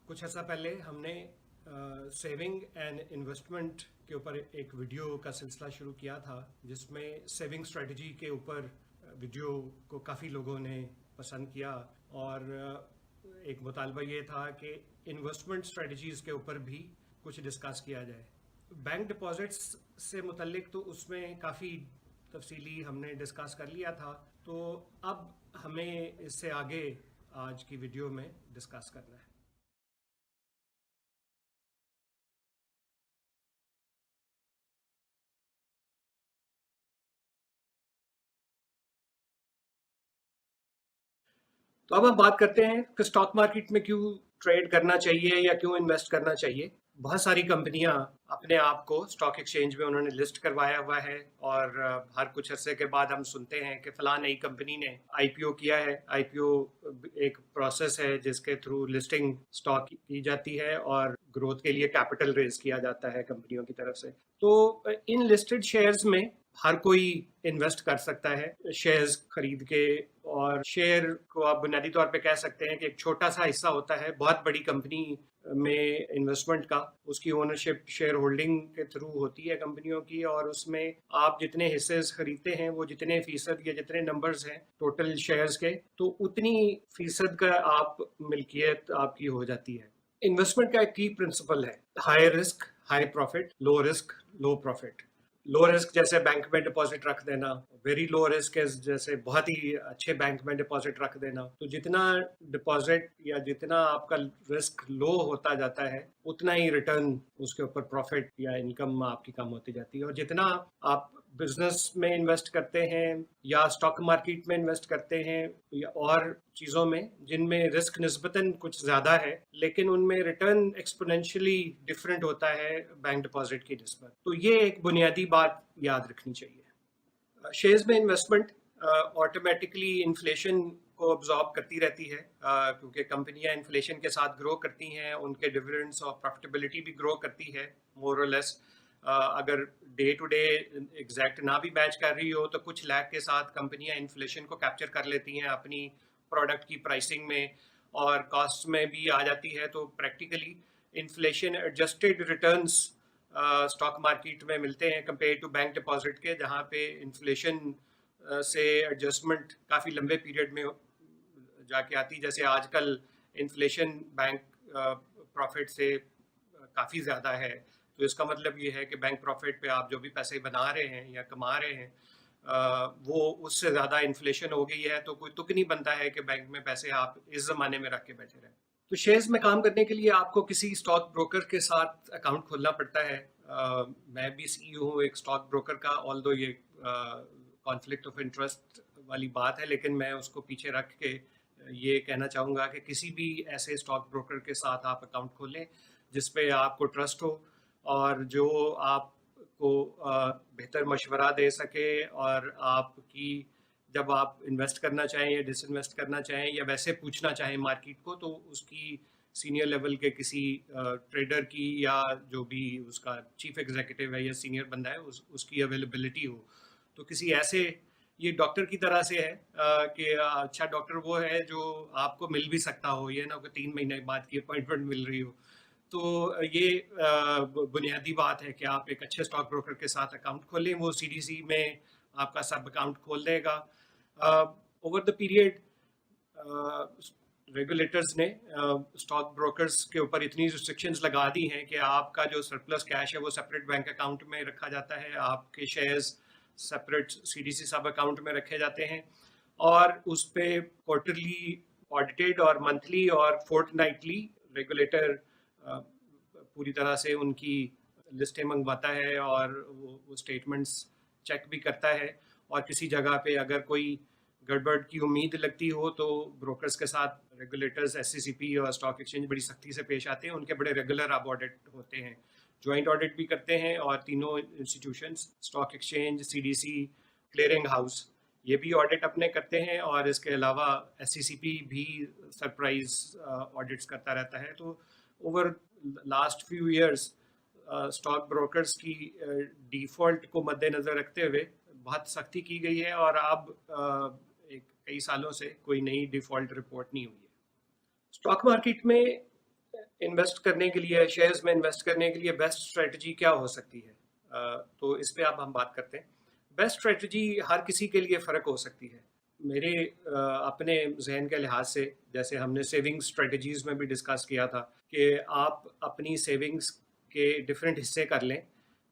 कुछ अर्सा पहले हमने सेविंग एंड इन्वेस्टमेंट के ऊपर एक वीडियो का सिलसिला शुरू किया था, जिसमें सेविंग स्ट्रेटजी के ऊपर वीडियो को काफ़ी लोगों ने पसंद किया। और एक मुतालबा ये था कि इन्वेस्टमेंट स्ट्रेटजीज़ के ऊपर भी कुछ डिस्कस किया जाए। बैंक डिपॉजिट्स से मुतल्लिक तो उसमें काफ़ी तफसीली हमने डिस्कस कर लिया था, तो अब हमें इससे आगे आज की वीडियो में डिस्कस करना है। तो अब हम बात करते हैं कि स्टॉक मार्केट में क्यों ट्रेड करना चाहिए या क्यों इन्वेस्ट करना चाहिए। बहुत सारी कंपनियां अपने आप को स्टॉक एक्सचेंज में उन्होंने लिस्ट करवाया हुआ है, और हर कुछ अरसे के बाद हम सुनते हैं कि फलां नई कंपनी ने आईपीओ किया है। आईपीओ एक प्रोसेस है जिसके थ्रू लिस्टिंग स्टॉक की जाती है और ग्रोथ के लिए कैपिटल रेज किया जाता है कंपनियों की तरफ से। तो इन लिस्टेड शेयर्स में हर कोई इन्वेस्ट कर सकता है शेयर्स खरीद के। और शेयर को आप बुनियादी तौर पे कह सकते हैं कि एक छोटा सा हिस्सा होता है बहुत बड़ी कंपनी में इन्वेस्टमेंट का। उसकी ओनरशिप शेयर होल्डिंग के थ्रू होती है कंपनियों की, और उसमें आप जितने हिस्से खरीदते हैं वो जितने फीसद या जितने नंबर्स हैं टोटल शेयर्स के, तो उतनी फीसद का आप मिल्कियत आपकी हो जाती है। इन्वेस्टमेंट का एक की प्रिंसिपल है high risk high profit, low risk low profit. Low risk जैसे बैंक में डिपॉजिट रख देना, वेरी लो रिस्क है जैसे बहुत ही अच्छे बैंक में डिपॉजिट रख देना। तो जितना डिपॉजिट या जितना आपका रिस्क लो होता जाता है, उतना ही रिटर्न उसके ऊपर प्रॉफिट या इनकम आपकी कम होती जाती है। और जितना आप बिजनेस में इन्वेस्ट करते हैं या स्टॉक मार्केट में इन्वेस्ट करते हैं या और चीज़ों में जिनमें रिस्क निस्बतन कुछ ज़्यादा है, लेकिन उनमें रिटर्न एक्सपोनेंशियली डिफरेंट होता है बैंक डिपॉजिट की निस्बत। तो ये एक बुनियादी बात याद रखनी चाहिए। शेयर्स में इन्वेस्टमेंट ऑटोमेटिकली इन्फ्लेशन को ऑब्जॉर्ब करती रहती है, क्योंकि कंपनियां इन्फ्लेशन के साथ ग्रो करती हैं, उनके डिविडेंड्स और प्रॉफिटेबिलिटी भी ग्रो करती है मोर और लेस। अगर डे टू डे एग्जैक्ट ना भी मैच कर रही हो तो कुछ लैग के साथ कंपनियां इन्फ्लेशन को कैप्चर कर लेती हैं अपनी प्रोडक्ट की प्राइसिंग में और कॉस्ट में भी आ जाती है। तो practically inflation adjusted returns stock market में मिलते हैं कंपेयर टू बैंक डिपॉजिट के, जहाँ पे इन्फ्लेशन से एडजस्टमेंट काफ़ी लंबे पीरियड में जाके आती। जैसे आजकल इन्फ्लेशन बैंक प्रॉफिट से काफ़ी ज़्यादा है, तो इसका मतलब ये है कि बैंक प्रॉफिट पे आप जो भी पैसे बना रहे हैं या कमा रहे हैं, वो उससे ज़्यादा इन्फ्लेशन हो गई है। तो कोई तुक नहीं बनता है कि बैंक में पैसे आप इस ज़माने में रख के बैठे रहें। तो शेयर्स में काम करने के लिए आपको किसी स्टॉक ब्रोकर के साथ अकाउंट खोलना पड़ता है। मैं भी सीईओ हूँ एक स्टॉक ब्रोकर का, ऑल्दो ये कॉन्फ्लिक्ट ऑफ इंटरेस्ट वाली बात है, लेकिन मैं उसको पीछे रख के ये कहना चाहूँगा कि किसी भी ऐसे स्टॉक ब्रोकर के साथ आप अकाउंट खोलें जिस पे आपको ट्रस्ट हो और जो आपको बेहतर मशवरा दे सके, और आपकी जब आप इन्वेस्ट करना चाहें या डिसइन्वेस्ट करना चाहें या वैसे पूछना चाहें मार्केट को, तो उसकी सीनियर लेवल के किसी ट्रेडर की या जो भी उसका चीफ एग्जीक्यूटिव है या सीनियर बंदा है उसकी अवेलेबिलिटी हो। तो किसी ऐसे, ये डॉक्टर की तरह से है कि अच्छा डॉक्टर वो है जो आपको मिल भी सकता हो, ये ना कि 3 महीने बाद की अपॉइंटमेंट मिल रही हो। तो ये बुनियादी बात है कि आप एक अच्छे स्टॉक ब्रोकर के साथ अकाउंट खोलें, वो सीडीसी में आपका सब अकाउंट खोल देगा। ओवर द पीरियड रेगुलेटर्स ने स्टॉक ब्रोकर्स के ऊपर इतनी रिस्ट्रिक्शंस लगा दी हैं कि आपका जो सरप्लस कैश है वो सेपरेट बैंक अकाउंट में रखा जाता है, आपके शेयर्स सेपरेट सीडीसी सब अकाउंट में रखे जाते हैं, और उस पे क्वार्टरली ऑडिटेड और मंथली और फोर्टनाइटली रेगुलेटर पूरी तरह से उनकी लिस्टें मंगवाता है और वो स्टेटमेंट्स चेक भी करता है। और किसी जगह पे अगर कोई गड़बड़ की उम्मीद लगती हो तो ब्रोकर्स के साथ रेगुलेटर्स एससीसीपी और स्टॉक एक्सचेंज बड़ी सख्ती से पेश आते हैं। उनके बड़े रेगुलर अब ऑडिट होते हैं, ज्वाइंट ऑडिट भी करते हैं, और तीनों institutions stock exchange, CDC, clearing house, ये भी ऑडिट अपने करते हैं। और इसके अलावा एससीसीपी भी सरप्राइज ऑडिट्स करता रहता है। तो over last few years stock brokers की डिफ़ॉल्ट को मद्देनज़र रखते हुए बहुत सख्ती की गई है, और अब एक कई सालों से कोई नई डिफ़ॉल्ट रिपोर्ट नहीं हुई है। स्टॉक मार्केट में इन्वेस्ट करने के लिए, शेयर्स में इन्वेस्ट करने के लिए बेस्ट स्ट्रेटजी क्या हो सकती है? तो इस पे अब हम बात करते हैं। बेस्ट स्ट्रेटजी हर किसी के लिए फ़र्क हो सकती है। मेरे अपने ज़हन के लिहाज से, जैसे हमने सेविंग स्ट्रेटजीज़ में भी डिस्कस किया था कि आप अपनी सेविंग्स के डिफरेंट हिस्से कर लें।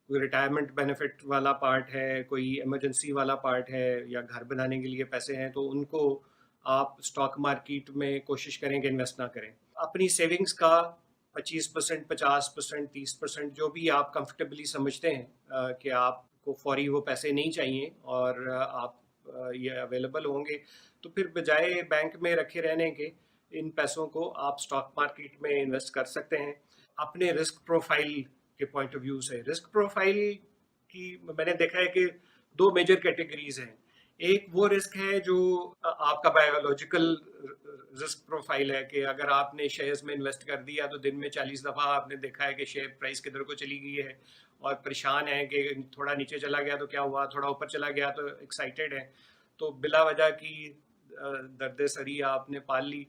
कोई रिटायरमेंट बेनिफिट वाला पार्ट है, कोई इमरजेंसी वाला पार्ट है, या घर बनाने के लिए पैसे हैं, तो उनको आप स्टॉक मार्केट में कोशिश करें कि इन्वेस्ट ना करें। अपनी सेविंग्स का 25%, 50%, 30% जो भी आप कंफर्टेबली समझते हैं कि आपको फौरी वो पैसे नहीं चाहिए और आप ये अवेलेबल होंगे, तो फिर बजाय बैंक में रखे रहने के इन पैसों को आप स्टॉक मार्केट में इन्वेस्ट कर सकते हैं। अपने रिस्क प्रोफाइल के पॉइंट ऑफ व्यू से, रिस्क प्रोफाइल की मैंने देखा है कि दो मेजर कैटेगरीज हैं। एक वो रिस्क है जो आपका बायोलॉजिकल रिस्क प्रोफाइल है, कि अगर आपने शेयर्स में इन्वेस्ट कर दिया तो दिन में 40 दफ़ा आपने देखा है कि शेयर प्राइस किधर को चली गई है और परेशान है कि थोड़ा नीचे चला गया तो क्या हुआ, थोड़ा ऊपर चला गया तो एक्साइटेड है, तो बिला वजह की दर्द सरी आपने पाल ली।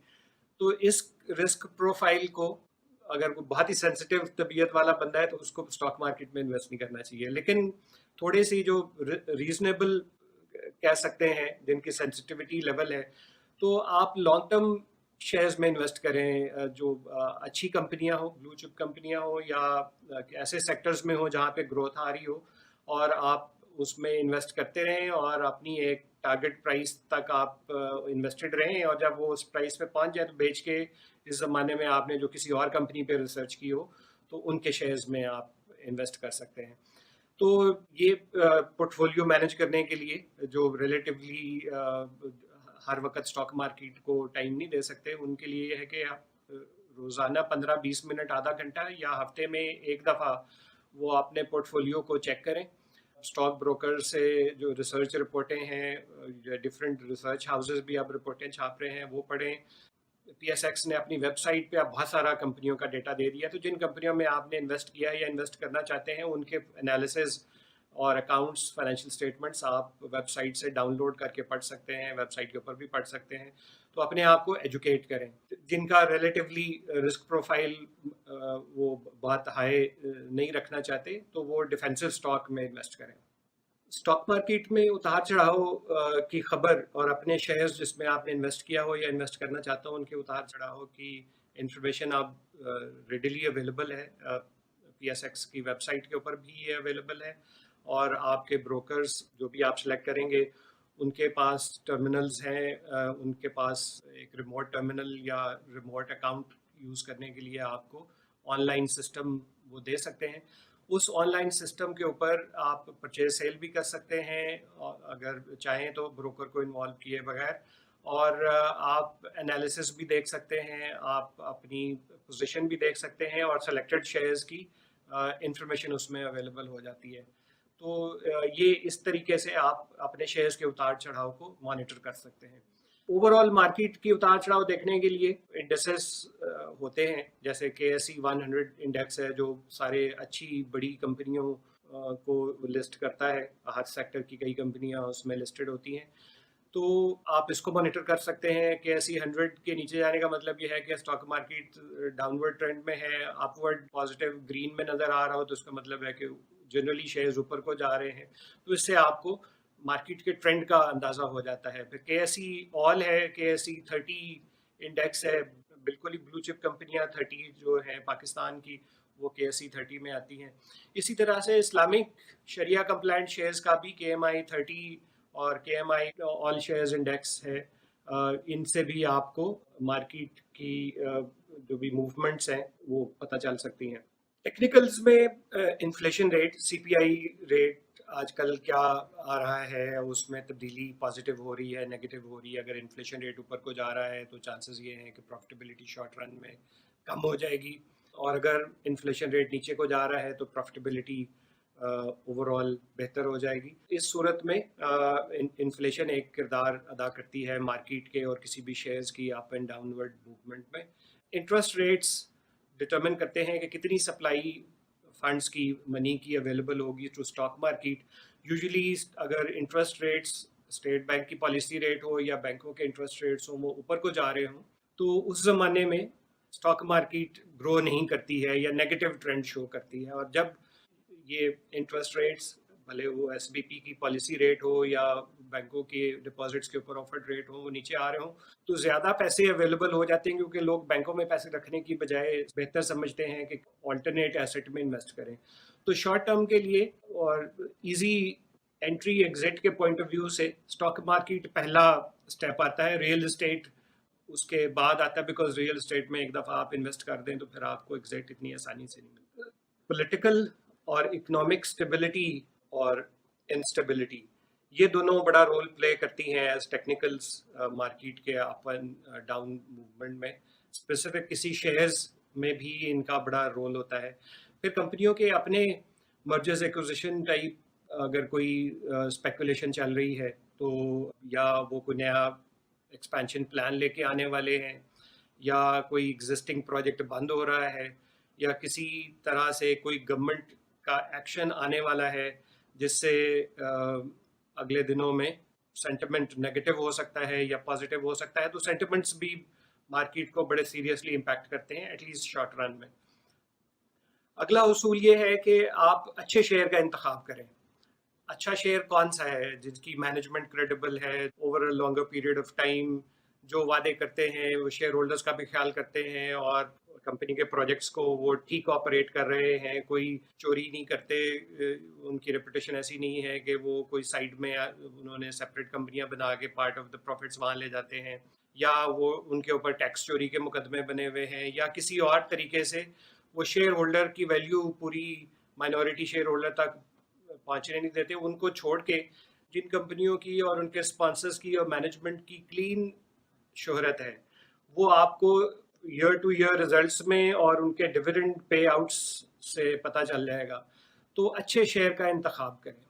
तो इस रिस्क प्रोफाइल को, अगर कोई बहुत ही सेंसिटिव तबीयत वाला बंदा है तो उसको स्टॉक मार्केट में इन्वेस्ट नहीं करना चाहिए। लेकिन थोड़ी सी जो रीजनेबल कह सकते हैं, जिनकी सेंसिटिविटी लेवल है, तो आप लॉन्ग टर्म शेयर्स में इन्वेस्ट करें, जो अच्छी कंपनियां हो, ब्लू चिप कंपनियां हो, या ऐसे सेक्टर्स में हो जहां पे ग्रोथ आ रही हो, और आप उसमें इन्वेस्ट करते रहें और अपनी एक टारगेट प्राइस तक आप इन्वेस्टेड रहें, और जब वो उस प्राइस पे पहुंच जाए तो बेच के, इस ज़माने में आपने जो किसी और कंपनी पे रिसर्च की हो तो उनके शेयर्स में आप इन्वेस्ट कर सकते हैं। तो ये पोर्टफोलियो मैनेज करने के लिए, जो रिलेटिवली हर वक्त स्टॉक मार्केट को टाइम नहीं दे सकते, उनके लिए ये है कि आप रोज़ाना 15-20 मिनट, आधा घंटा, या हफ्ते में एक दफ़ा वो अपने पोर्टफोलियो को चेक करें। स्टॉक ब्रोकर से जो रिसर्च रिपोर्टें हैं, डिफरेंट रिसर्च हाउसेस भी अब रिपोर्टें छाप रहे हैं, वो पढ़ें। पीएसएक्स ने अपनी वेबसाइट पे अब बहुत सारा कंपनियों का डेटा दे दिया, तो जिन कंपनियों में आपने इन्वेस्ट किया है या इन्वेस्ट करना चाहते हैं, उनके एनालिसिस और अकाउंट्स, फाइनेंशियल स्टेटमेंट्स आप वेबसाइट से डाउनलोड करके पढ़ सकते हैं, वेबसाइट के ऊपर भी पढ़ सकते हैं। तो अपने आप को एजुकेट करें। जिनका रिलेटिवली रिस्क प्रोफाइल वो बहुत हाई नहीं रखना चाहते, तो वो डिफेंसिव स्टॉक में इन्वेस्ट करें। स्टॉक मार्केट में उतार चढ़ाव की खबर, और अपने शेयर्स जिसमें आपने इन्वेस्ट किया हो या इन्वेस्ट करना चाहता हो उनके उतार चढ़ाव की इंफॉर्मेशन अब रेडिली अवेलेबल है। पीएसएक्स की वेबसाइट के ऊपर भी ये अवेलेबल है, और आपके ब्रोकर्स जो भी आप सेलेक्ट करेंगे उनके पास टर्मिनल्स हैं, उनके पास एक रिमोट टर्मिनल या रिमोट अकाउंट यूज़ करने के लिए आपको ऑनलाइन सिस्टम वो दे सकते हैं। उस ऑनलाइन सिस्टम के ऊपर आप परचेज सेल भी कर सकते हैं, और अगर चाहें तो ब्रोकर को इन्वॉल्व किए बगैर, और आप एनालिसिस भी देख सकते हैं, आप अपनी पोजीशन भी देख सकते हैं, और सेलेक्टेड शेयर्स की इंफॉर्मेशन उसमें अवेलेबल हो जाती है। तो ये इस तरीके से आप अपने शेयर्स के उतार चढ़ाव को मॉनिटर कर सकते हैं। ओवरऑल मार्केट की उतार चढ़ाव देखने के लिए इंडेक्सेस होते हैं, जैसे KSE 100 इंडेक्स है, जो सारे अच्छी बड़ी कंपनियों को लिस्ट करता है। हर सेक्टर की कई कंपनियां उसमें लिस्टेड होती हैं, तो आप इसको मॉनिटर कर सकते हैं। KSE 100 के नीचे जाने का मतलब ये है कि स्टॉक मार्केट डाउनवर्ड ट्रेंड में है, अपवर्ड पॉजिटिव ग्रीन में नज़र आ रहा हो तो इसका मतलब है कि जनरली शेयर्स ऊपर को जा रहे हैं, तो इससे आपको मार्केट के ट्रेंड का अंदाज़ा हो जाता है। फिर KSE ऑल है, KSE 30 इंडेक्स है, बिल्कुल ही ब्लू चिप कंपनियां 30 जो हैं पाकिस्तान की, वो KSE 30 में आती हैं। इसी तरह से इस्लामिक शरिया कंप्लाइंट शेयर्स का भी KMI 30 और KMI ऑल शेयर्स इंडेक्स है। इनसे भी आपको मार्केट की जो भी मूवमेंट्स हैं वो पता चल सकती हैं। टेक्निकल्स में इन्फ्लेशन रेट, CPI रेट आजकल क्या आ रहा है, उसमें तब्दीली पॉजिटिव हो रही है, नेगेटिव हो रही है। अगर इन्फ्लेशन रेट ऊपर को जा रहा है तो चांसेस ये हैं कि प्रॉफिटेबिलिटी शॉर्ट रन में कम हो जाएगी, और अगर इन्फ्लेशन रेट नीचे को जा रहा है तो प्रॉफिटेबिलिटी ओवरऑल बेहतर हो जाएगी। इस सूरत में इन्फ्लेशन एक किरदार अदा करती है मार्केट के और किसी भी शेयर्स की अप एंड डाउनवर्ड मूवमेंट में। इंटरेस्ट रेट्स डिटरमिन करते हैं कि कितनी सप्लाई फंड्स की, मनी की अवेलेबल होगी टू स्टॉक मार्केट। यूजुअली अगर इंटरेस्ट रेट्स स्टेट बैंक की पॉलिसी रेट हो या बैंकों के इंटरेस्ट रेट्स हो वो ऊपर को जा रहे हों, तो उस ज़माने में स्टॉक मार्केट ग्रो नहीं करती है या नेगेटिव ट्रेंड शो करती है। और जब ये इंटरेस्ट रेट्स, भले वो एसबीपी की पॉलिसी रेट हो या बैंकों के डिपॉजिट्स के ऊपर ऑफर्ड रेट हो, वो नीचे आ रहे हो, तो ज़्यादा पैसे अवेलेबल हो जाते हैं, क्योंकि लोग बैंकों में पैसे रखने की बजाय बेहतर समझते हैं कि ऑल्टरनेट एसेट में इन्वेस्ट करें। तो शॉर्ट टर्म के लिए और इजी एंट्री एग्जिट के पॉइंट ऑफ व्यू से स्टॉक मार्केट पहला स्टेप आता है। रियल एस्टेट उसके बाद आता है, बिकॉज रियल एस्टेट में एक दफ़ा आप इन्वेस्ट कर दें तो फिर आपको एग्जिट इतनी आसानी से नहीं मिलती। पॉलिटिकल और इकोनॉमिक स्टेबिलिटी और इंस्टेबिलिटी, ये दोनों बड़ा रोल प्ले करती हैं एज टेक्निकल्स मार्केट के अप एंड डाउन मूवमेंट में। स्पेसिफिक किसी शेयर्स में भी इनका बड़ा रोल होता है। फिर कंपनियों के अपने मर्जर्स एक्विजिशन टाइप, अगर कोई स्पेकुलेशन चल रही है तो, या वो कोई नया एक्सपेंशन प्लान लेके आने वाले हैं, या कोई एग्जिस्टिंग प्रोजेक्ट बंद हो रहा है, या किसी तरह से कोई गवर्नमेंट का एक्शन आने वाला है जिससे अगले दिनों में सेंटिमेंट नेगेटिव हो सकता है या पॉजिटिव हो सकता है, तो सेंटिमेंट्स भी मार्केट को बड़े सीरियसली इम्पैक्ट करते हैं, एटलीस्ट शॉर्ट रन में। अगला उसूल ये है कि आप अच्छे शेयर का इंतखाब करें। अच्छा शेयर कौन सा है? जिसकी मैनेजमेंट क्रेडिबल है over a longer period of time, जो वादे करते हैं वो शेयर होल्डर्स का भी ख्याल करते हैं, और कंपनी के प्रोजेक्ट्स को वो ठीक ऑपरेट कर रहे हैं, कोई चोरी नहीं करते, उनकी रेपुटेशन ऐसी नहीं है कि वो कोई साइड में उन्होंने सेपरेट कंपनियां बना के पार्ट ऑफ द प्रॉफिट्स वहाँ ले जाते हैं, या वो उनके ऊपर टैक्स चोरी के मुकदमे बने हुए हैं, या किसी और तरीके से वो शेयर होल्डर की वैल्यू पूरी माइनॉरिटी शेयर होल्डर तक पहुँचने नहीं देते। उनको छोड़ के जिन कंपनियों की और उनके स्पॉन्सर्स की और मैनेजमेंट की क्लीन शोहरत है, वो आपको ईयर टू ईयर रिजल्ट्स में और उनके डिविडेंड पे आउट्स से पता चल जाएगा। तो अच्छे शेयर का इंतखाब करें।